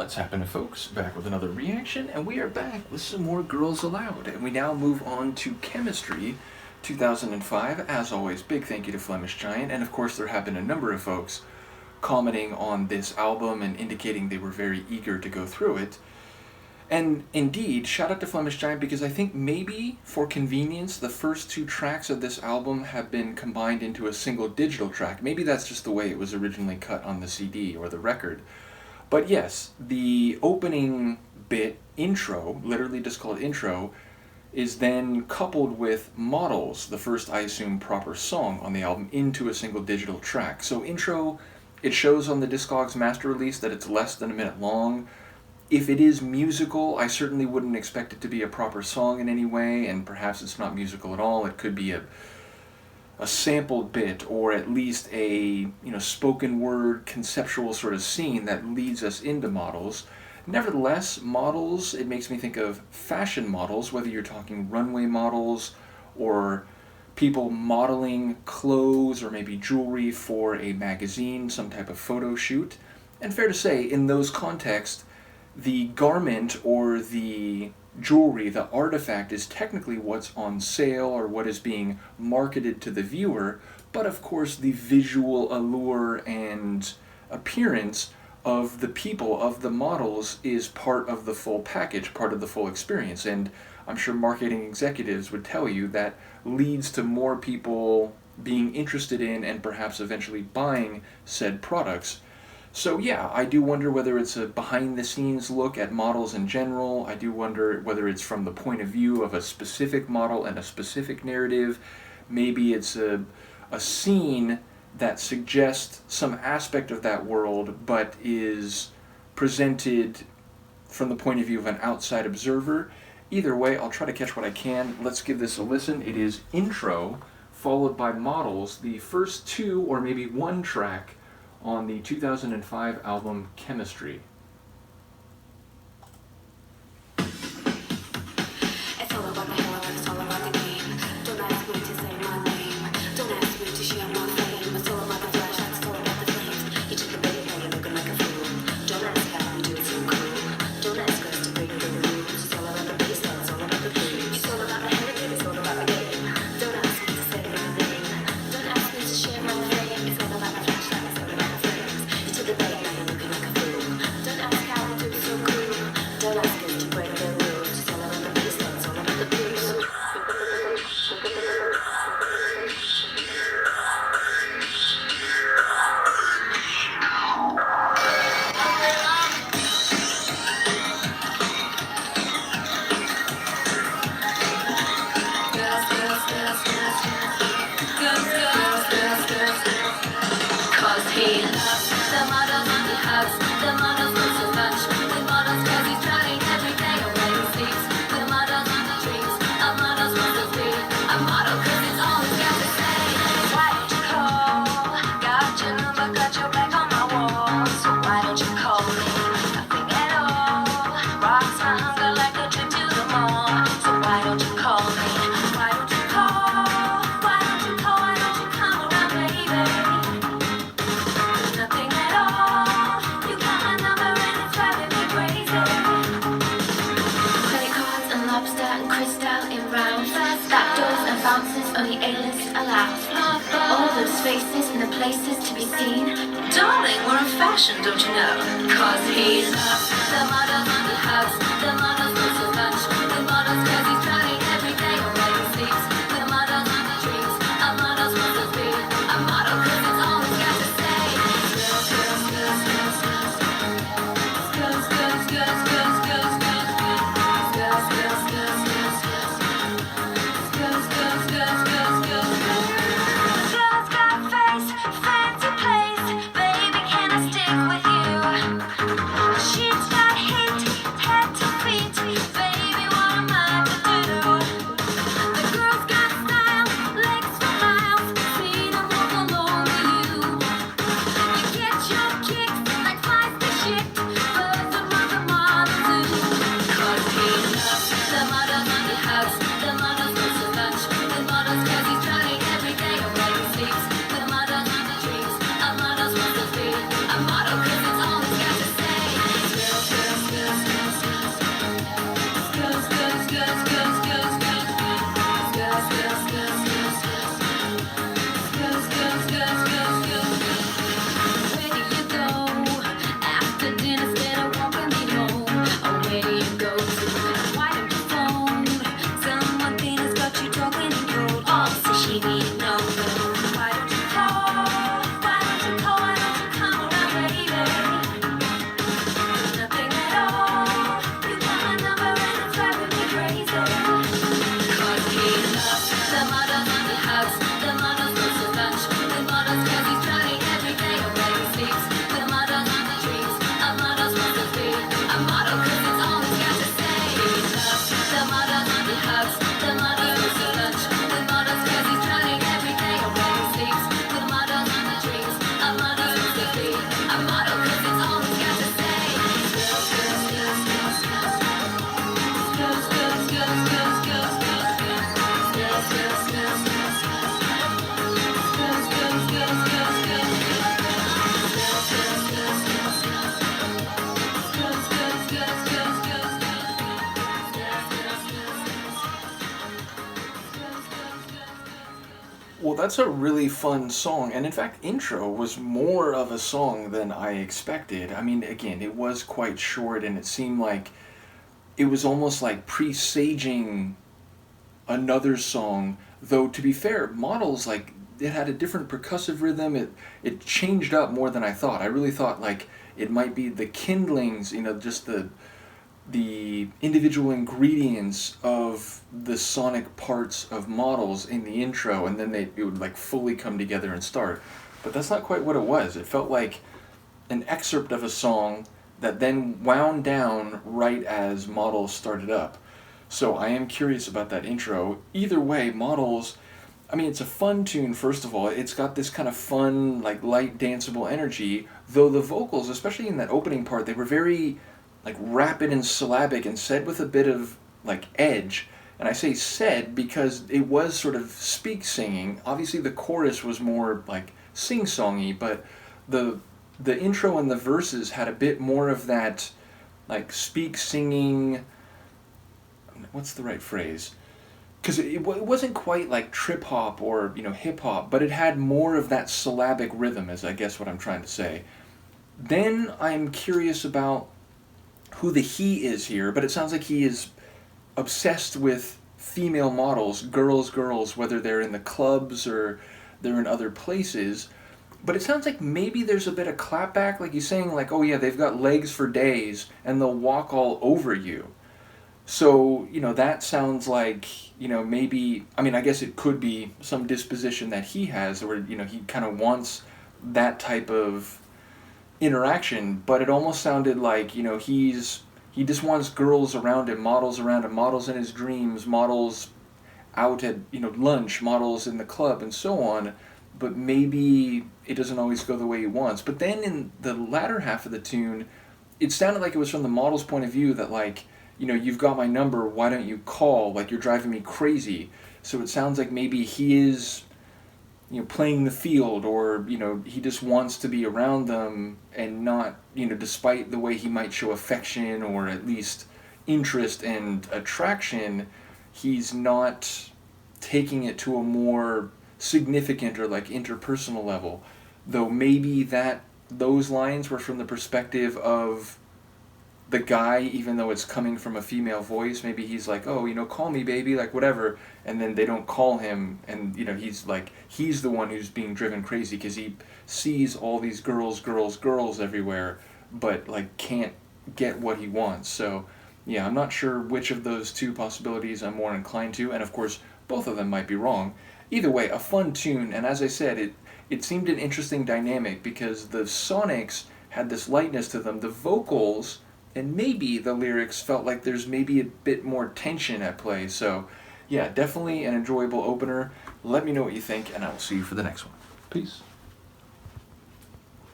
What's happening, folks? Back with another reaction, and we are back with some more Girls Aloud. And we now move on to Chemistry 2005. As always, big thank you to Flemish Giant, and of course there have been a number of folks commenting on this album and indicating they were very eager to go through it. And indeed, shout out to Flemish Giant, because I think maybe for convenience, the first two tracks of this album have been combined into a single digital track. Maybe that's just the way it was originally cut on the CD or the record. But yes, the opening bit, intro, literally just called intro, is then coupled with Models, the first, I assume, proper song on the album, into a single digital track. So intro, it shows on the Discogs master release that it's less than a minute long. If it is musical, I certainly wouldn't expect it to be a proper song in any way, and perhaps it's not musical at all. It could be a sampled bit, or at least a spoken word conceptual sort of scene that leads us into Models. Nevertheless, Models, it makes me think of fashion models, whether you're talking runway models or people modeling clothes or maybe jewelry for a magazine, some type of photo shoot. And fair to say, in those contexts, the garment or the jewelry, the artifact, is technically what's on sale or what is being marketed to the viewer, but of course the visual allure and appearance of the people, of the models, is part of the full package, part of the full experience. And I'm sure marketing executives would tell you that leads to more people being interested in and perhaps eventually buying said products. So yeah, I do wonder whether it's a behind-the-scenes look at models in general. I do wonder whether it's from the point of view of a specific model and a specific narrative. Maybe it's a scene that suggests some aspect of that world, but is presented from the point of view of an outside observer. Either way, I'll try to catch what I can. Let's give this a listen. It is intro, followed by Models, the first two or maybe one track on the 2005 album Chemistry. It's all about the hell, it's all about the game. Don't ask me to say my name. Don't ask me to share my fame. It's all about the flashlights, it's all about the flames. You took the bait, now you're looking like a fool. Don't ask how we do it so cool. Don't ask us to break the rules. It's all about the baseline, it's all about the blues. It's all about the heritage, it's all about the game. Don't ask me to say my name. Don't ask me to share my fame. It's all about the flashlights, it's all about the flames. You took the bait, now you're looking like a fool. Don't ask how we do it so cool. Don't ask us to break the rules. It's all about the baseline, it's all about the blues. Cause he loves the models on the hugs, the models want so much. With models cause he's trying every day away he sleeps. With models on the dreams, a model's want to be a model cause it's all he's got to say. Why don't you call? Got your number, got your back on my wall. So why don't you call me? Nothing at all. Rocks my hunger like a trip to the mall. So why don't you call me? Why don't you call? Why don't you call? Why don't you come around, baby? Nothing at all. You got my number and it's driving me crazy. Credit cards and lobster and crystal in rounds. Backdoors and bounces only A-list allows. All those faces and the places to be seen. Darling, we're in fashion, don't you know? Cause he loves the models on the hugs, the models want so much. The models cause he's trying every day away he sleeps. The models on the dreams, a model's want to be a model cause it's all he's got to say. Girls, girls, girls, girls, girls. Girls, girls, girls, girls, girls, girls, girls. Girls, girls, girls, girls, girls. Girls, girls, girls, girls, girls, girls. Girls got face, fancy place. Baby, can I stick with you? She's got his that's a really fun song, and in fact, Intro was more of a song than I expected. I mean, again, it was quite short, and it seemed like it was almost like presaging another song. Though, to be fair, Models, like, it had a different percussive rhythm. It changed up more than I thought. I really thought, like, it might be the kindlings, just the individual ingredients of the sonic parts of Models in the intro, and then it would like fully come together and start. But that's not quite what it was. It felt like an excerpt of a song that then wound down right as Models started up. So I am curious about that intro. Either way, Models, I mean, it's a fun tune, first of all. It's got this kind of fun, like, light, danceable energy, though the vocals, especially in that opening part, they were very like rapid and syllabic and said with a bit of like edge. And I say said because it was sort of speak singing. Obviously the chorus was more like sing songy, but the intro and the verses had a bit more of that like speak singing. What's the right phrase? Because it wasn't quite like trip hop or hip hop, but it had more of that syllabic rhythm, is I guess what I'm trying to say. Then I'm curious about who the he is here, but it sounds like he is obsessed with female models, girls, whether they're in the clubs or they're in other places. But it sounds like maybe there's a bit of clapback, like he's saying, like, oh yeah, they've got legs for days and they'll walk all over you. So, that sounds like, maybe, I mean, I guess it could be some disposition that he has, or, he kind of wants that type of interaction, but it almost sounded like he just wants girls around him, models in his dreams, models out at lunch, models in the club, and so on. But maybe it doesn't always go the way he wants. But then in the latter half of the tune, it sounded like it was from the model's point of view that, like, you've got my number, why don't you call, like, you're driving me crazy. So it sounds like maybe he is playing the field, or, he just wants to be around them and not, despite the way he might show affection or at least interest and attraction, he's not taking it to a more significant or like interpersonal level. Though maybe those lines were from the perspective of the guy, even though it's coming from a female voice. Maybe he's like, oh, call me baby, like whatever, and then they don't call him, and he's like, he's the one who's being driven crazy because he sees all these girls everywhere, but like can't get what he wants. So yeah, I'm not sure which of those two possibilities I'm more inclined to, and of course both of them might be wrong. Either way, a fun tune, and as I said, it seemed an interesting dynamic because the sonics had this lightness to them. The vocals and maybe the lyrics felt like there's maybe a bit more tension at play. So yeah, definitely an enjoyable opener. Let me know what you think, and I will see you for the next one. Peace.